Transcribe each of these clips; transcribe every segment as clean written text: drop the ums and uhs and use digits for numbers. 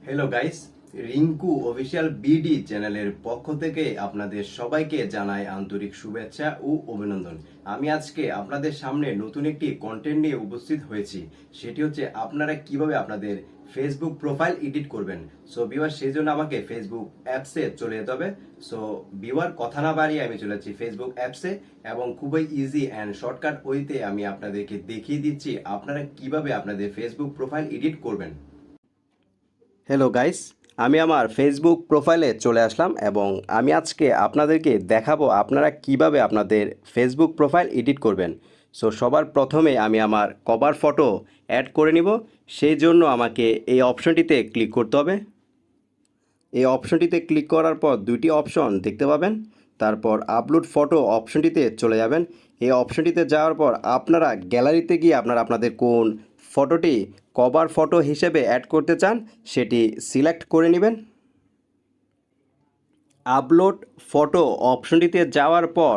Hello guys, Rinku official BD চ্যানেলের পক্ষ থেকে আপনাদের সবাইকে জানাই আন্তরিক শুভেচ্ছা ও অভিনন্দন। আমি আজকে আপনাদের সামনে নতুন একটি কন্টেন্ট নিয়ে উপস্থিত হয়েছি। সেটি হচ্ছে আপনারা কিভাবে আপনাদের ফেসবুক প্রোফাইল এডিট করবেন। সো ভিউয়ার, সেই জন্য আমাকে ফেসবুক অ্যাপসে চলে যেতে হবে। সো ভিউয়ার, কথা না বাড়িয়ে আমি চলে যাচ্ছি ফেসবুক অ্যাপসে এবং খুবই ইজি অ্যান্ড শর্টকাট ওয়েতে আমি আপনাদেরকে দেখিয়ে দিচ্ছি আপনারা কিভাবে আপনাদের ফেসবুক প্রোফাইল এডিট করবেন। হ্যালো গাইস, আমি আমার ফেসবুক প্রোফাইলে চলে আসলাম এবং আমি আজকে আপনাদেরকে দেখাবো আপনারা কিভাবে আপনাদের ফেসবুক প্রোফাইল এডিট করবেন। সো সবার প্রথমে আমি আমার কভার ফটো অ্যাড করে নিব। সেই জন্য আমাকে এই অপশনটিতে ক্লিক করতে হবে। এই অপশনটিতে ক্লিক করার পর দুইটি অপশন দেখতে পাবেন। তারপর আপলোড ফটো অপশনটিতে চলে যাবেন। এই অপশনটিতে যাওয়ার পর আপনারা গ্যালারিতে গিয়ে আপনাদের কোন ফটোটি কভার ফটো হিসেবে অ্যাড করতে চান সেটি সিলেক্ট করে নেবেন। আপলোড ফটো অপশনটিতে যাওয়ার পর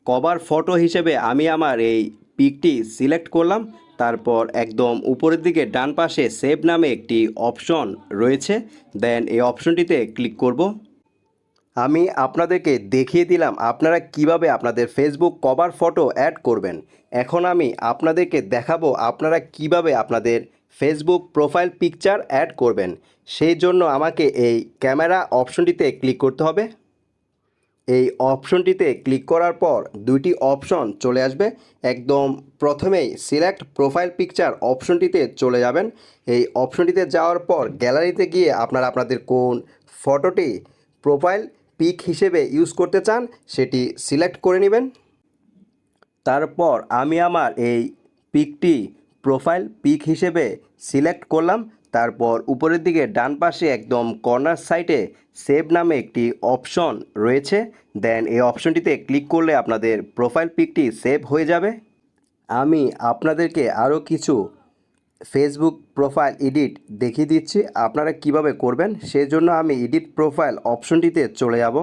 কভার ফটো হিসেবে আমি আমার এই পিকটি সিলেক্ট করলাম। তারপর একদম উপরের দিকে ডান পাশে সেভ নামে একটি অপশন রয়েছে, দেন এই অপশনটিতে ক্লিক করব। আমি আপনাদেরকে দেখিয়ে দিলাম আপনারা কিভাবে আপনাদের ফেসবুক কভার ফটো অ্যাড করবেন। এখন আমি আপনাদেরকে দেখাবো আপনারা কিভাবে আপনাদের ফেসবুক প্রোফাইল পিকচার অ্যাড করবেন। সেই জন্য আমাকে এই ক্যামেরা অপশনটিতে ক্লিক করতে হবে। এই অপশনটিতে ক্লিক করার পর দুইটি অপশন চলে আসবে। একদম প্রথমেই সিলেক্ট প্রোফাইল পিকচার অপশনটিতে চলে যাবেন। এই অপশনটিতে যাওয়ার পর গ্যালারিতে গিয়ে আপনারা আপনাদের কোন ফটোটি প্রোফাইল পিক হিসেবে ইউজ করতে চান সেটি সিলেক্ট করে নেবেন। তারপর আমি আমার এই পিকটি প্রোফাইল পিক হিসেবে সিলেক্ট করলাম। তারপর উপরের দিকে ডান পাশে একদম কর্নার সাইডে সেভ নামে একটি অপশন রয়েছে, দেন এই অপশনটিতে ক্লিক করলে আপনাদের প্রোফাইল পিকটি সেভ হয়ে যাবে। আমি আপনাদেরকে আরও কিছু ফেসবুক প্রোফাইল এডিট দেখিয়ে দিচ্ছি আপনারা কিভাবে করবেন। সেজন্য আমি এডিট প্রোফাইল অপশনটিতে চলে যাব।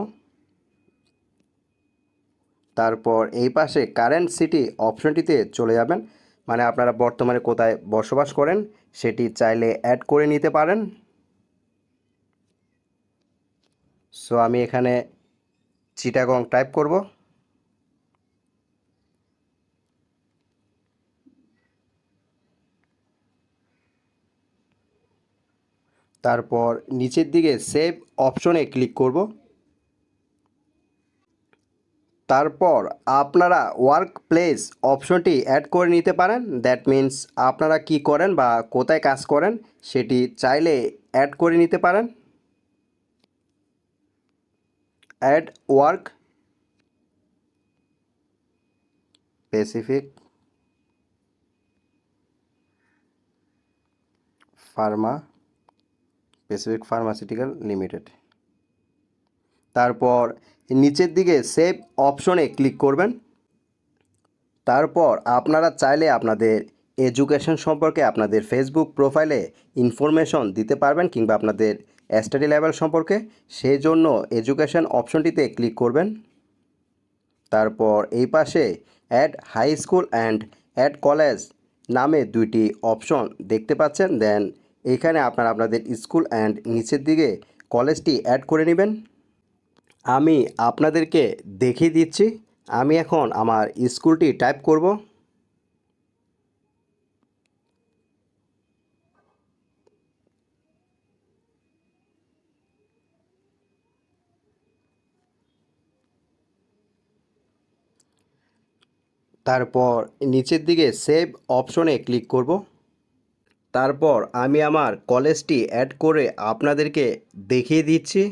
তারপর এই পাশে কারেন্ট সিটি অপশনটিতে চলে যাবেন, মানে আপনারা বর্তমানে কোথায় বসবাস করেন সেটি চাইলে অ্যাড করে নিতে পারেন। সো আমি এখানে চিটাগং টাইপ করব। তারপর নিচের দিকে সেভ অপশনে ক্লিক করব। তারপর আপনারা ওয়ার্ক প্লেস অপশনটি অ্যাড করে নিতে পারেন। দ্যাট মিন্স আপনারা কি করেন বা কোথায় কাজ করেন সেটি চাইলে অ্যাড করে নিতে পারেন। Add work specific pharmaceutical limited. তারপর নিচের দিকে সেভ অপশনে ক্লিক করবেন। তারপর আপনারা চাইলে আপনাদের এডুকেশন সম্পর্কে আপনাদের ফেসবুক প্রোফাইলে ইনফরমেশন দিতে পারবেন কিংবা আপনাদের স্টাডি লেভেল সম্পর্কে। সেই জন্য এডুকেশন অপশনটিতে ক্লিক করবেন। তারপর এই পাশে add high school and add college নামে দুইটি অপশন দেখতে পাচ্ছেন। দেন এইখানে আপনারা আপনাদের স্কুল অ্যান্ড নিচের দিকে কলেজটি অ্যাড করে নেবেন। আমি আপনাদেরকে দেখিয়ে দিচ্ছি। আমি এখন আমার স্কুলটি টাইপ করব। তারপর নিচের দিকে সেভ অপশনে ক্লিক করব। তারপর আমি আমার কলেজটি অ্যাড করে আপনাদেরকে দেখিয়ে দিচ্ছি।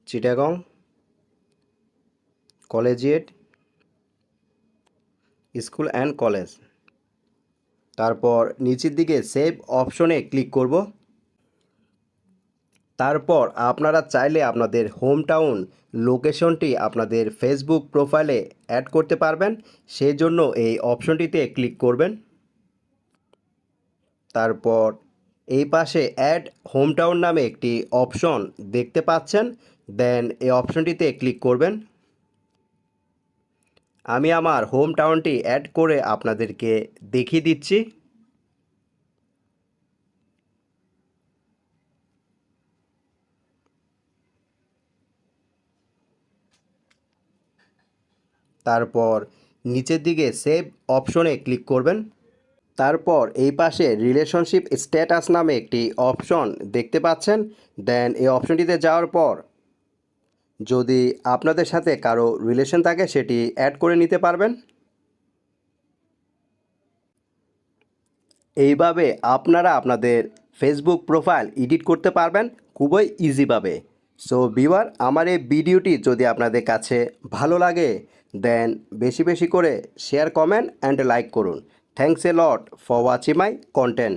Chittagong collegiate school and college. তারপর নিচের দিকে সেভ অপশনে ক্লিক করব। তারপর আপনারা চাইলে আপনাদের হোম টাউন লোকেশনটি আপনাদের ফেসবুক প্রোফাইলে অ্যাড করতে পারবেন। সেই জন্য এই অপশনটিতে ক্লিক করবেন। তারপর এই পাশে অ্যাড হোম টাউন নামে একটি অপশন দেখতে পাচ্ছেন, দেন এই অপশনটিতে ক্লিক করবেন। আমি আমার হোম টাউনটি অ্যাড করে আপনাদেরকে দেখিয়ে দিচ্ছি। তারপর নিচের দিকে সেভ অপশনে ক্লিক করবেন। তারপর এই পাশে রিলেশনশিপ স্ট্যাটাস নামে একটি অপশন দেখতে পাচ্ছেন। দেন এই অপশনটিতে যাওয়ার পর যদি আপনাদের সাথে কারো রিলেশন থাকে সেটি অ্যাড করে নিতে পারবেন। এইভাবে আপনারা আপনাদের ফেসবুক প্রোফাইল এডিট করতে পারবেন খুবই ইজিভাবে। সো ভিউয়ার, আমার এই ভিডিওটি যদি আপনাদের কাছে ভালো লাগে দেন বেশি বেশি করে শেয়ার, কমেন্ট অ্যান্ড লাইক করুন। Thanks a lot for watching my content.